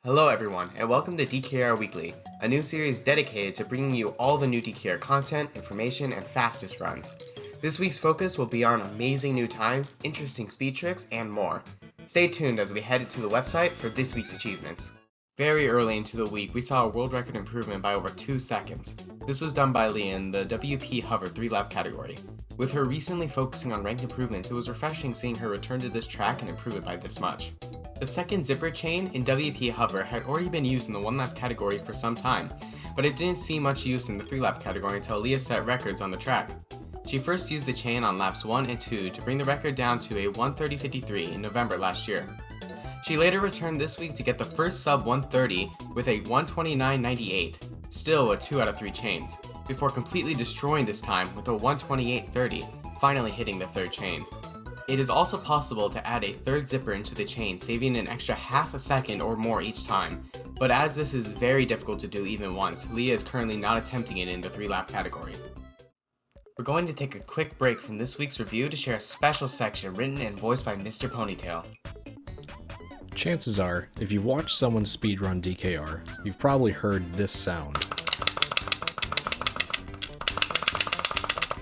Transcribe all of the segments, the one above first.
Hello everyone, and welcome to DKR Weekly, a new series dedicated to bringing you all the new DKR content, information, and fastest runs. This week's focus will be on amazing new times, interesting speed tricks, and more. Stay tuned as we head to the website for this week's achievements. Very early into the week, we saw a world record improvement by over 2 seconds. This was done by Leah in the WP Hover 3-lap category. With her recently focusing on ranked improvements, it was refreshing seeing her return to this track and improve it by this much. The second zipper chain in WP Hover had already been used in the 1-lap category for some time, but it didn't see much use in the 3-lap category until Leah set records on the track. She first used the chain on laps 1 and 2 to bring the record down to a 1:30.53 in November last year. She later returned this week to get the first sub 1:30 with a 1:29.98, still a 2 out of 3 chains, before completely destroying this time with a 1:28.30, finally hitting the third chain. It is also possible to add a third zipper into the chain, saving an extra half a second or more each time, but as this is very difficult to do even once, Leah is currently not attempting it in the 3-lap category. We're going to take a quick break from this week's review to share a special section written and voiced by Mr. Ponytail. Chances are, if you've watched someone speedrun DKR, you've probably heard this sound.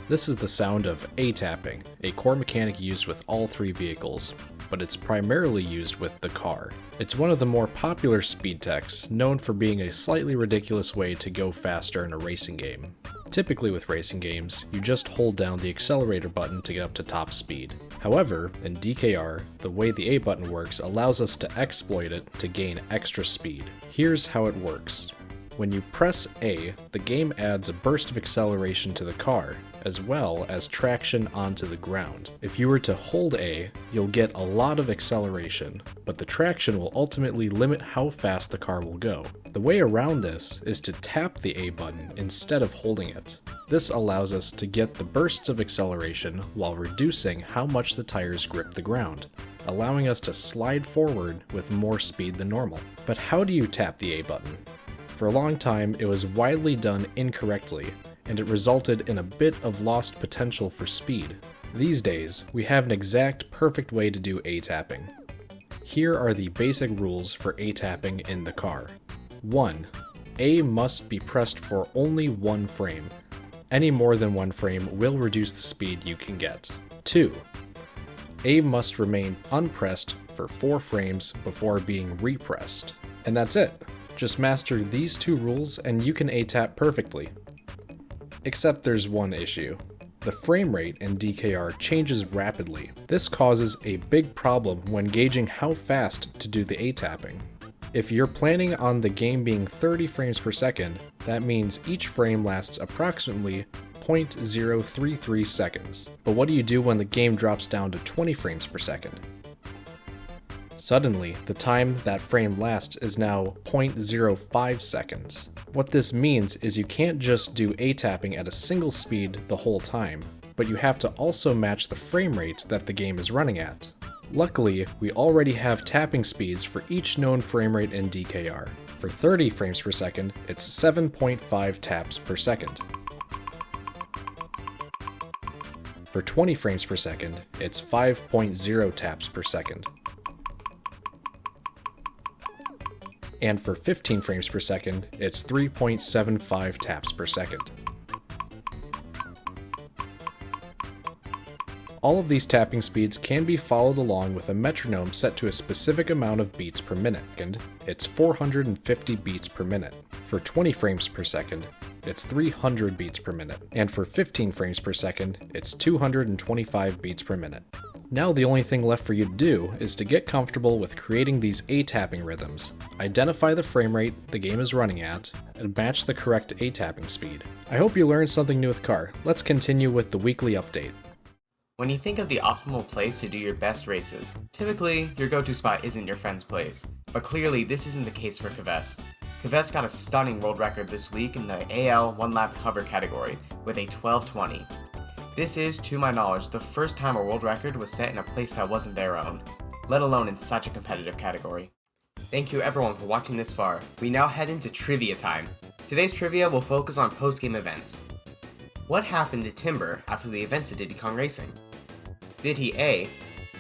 This is the sound of A-tapping, a core mechanic used with all 3 vehicles, but it's primarily used with the car. It's one of the more popular speed techs, known for being a slightly ridiculous way to go faster in a racing game. Typically with racing games, you just hold down the accelerator button to get up to top speed. However, in DKR, the way the A button works allows us to exploit it to gain extra speed. Here's how it works. When you press A, the game adds a burst of acceleration to the car, as well as traction onto the ground. If you were to hold A, you'll get a lot of acceleration, but the traction will ultimately limit how fast the car will go. The way around this is to tap the A button instead of holding it. This allows us to get the bursts of acceleration while reducing how much the tires grip the ground, allowing us to slide forward with more speed than normal. But how do you tap the A button? For a long time, it was widely done incorrectly, and it resulted in a bit of lost potential for speed. These days, we have an exact perfect way to do A-tapping. Here are the basic rules for A-tapping in the car. 1. A must be pressed for only 1 frame. Any more than 1 frame will reduce the speed you can get. 2. A must remain unpressed for 4 frames before being repressed. And that's it. Just master these 2 rules and you can A-tap perfectly. Except there's one issue. The frame rate in DKR changes rapidly. This causes a big problem when gauging how fast to do the A-tapping. If you're planning on the game being 30 frames per second, that means each frame lasts approximately 0.033 seconds. But what do you do when the game drops down to 20 frames per second? Suddenly, the time that frame lasts is now 0.05 seconds. What this means is you can't just do A-tapping at a single speed the whole time, but you have to also match the frame rate that the game is running at. Luckily, we already have tapping speeds for each known frame rate in DKR. For 30 frames per second, it's 7.5 taps per second. For 20 frames per second, it's 5.0 taps per second. And for 15 frames per second, it's 3.75 taps per second. All of these tapping speeds can be followed along with a metronome set to a specific amount of beats per minute, and it's 450 beats per minute. For 20 frames per second, it's 300 beats per minute, and for 15 frames per second, it's 225 beats per minute. Now the only thing left for you to do is to get comfortable with creating these A-tapping rhythms, identify the frame rate the game is running at, and match the correct A-tapping speed. I hope you learned something new with car. Let's continue with the weekly update. When you think of the optimal place to do your best races, typically your go-to spot isn't your friend's place, but clearly this isn't the case for Kves. Kves got a stunning world record this week in the AL 1-lap hover category with a 12:20. This is, to my knowledge, the first time a world record was set in a place that wasn't their own, let alone in such a competitive category. Thank you everyone for watching this far. We now head into trivia time. Today's trivia will focus on post-game events. What happened to Timber after the events at Diddy Kong Racing? Did he A.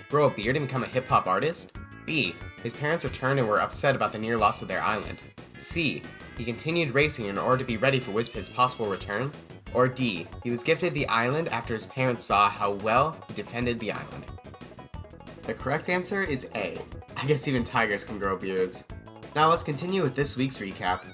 grow a beard and become a hip-hop artist? B. His parents returned and were upset about the near loss of their island. C. He continued racing in order to be ready for Wizpid's possible return. Or D. He was gifted the island after his parents saw how well he defended the island. The correct answer is A. I guess even tigers can grow beards. Now let's continue with this week's recap.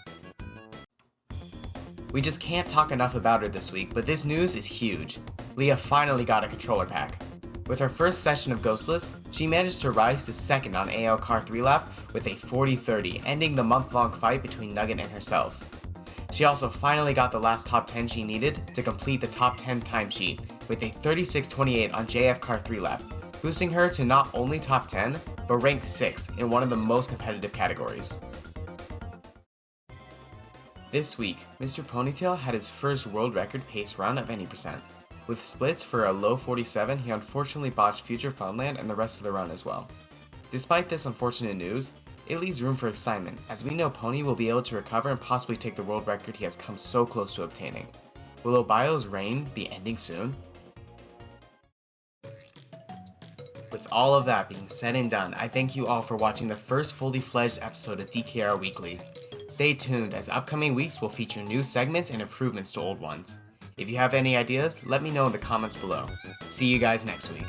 We just can't talk enough about her this week, but this news is huge. Leah finally got a controller pack. With her first session of Ghostless, she managed to rise to second on AL Car 3 lap with a 40-30, ending the month-long fight between Nugget and herself. She also finally got the last top 10 she needed to complete the top 10 timesheet with a 36-28 on JF Car 3 lap, boosting her to not only top 10, but ranked 6th in one of the most competitive categories. This week, Mr. Ponytail had his first world record pace run of any percent. With splits for a low 47, he unfortunately botched Future Funland and the rest of the run as well. Despite this unfortunate news, it leaves room for excitement, as we know Pony will be able to recover and possibly take the world record he has come so close to obtaining. Will Obio's reign be ending soon? With all of that being said and done, I thank you all for watching the first fully fledged episode of DKR Weekly. Stay tuned, as upcoming weeks will feature new segments and improvements to old ones. If you have any ideas, let me know in the comments below. See you guys next week.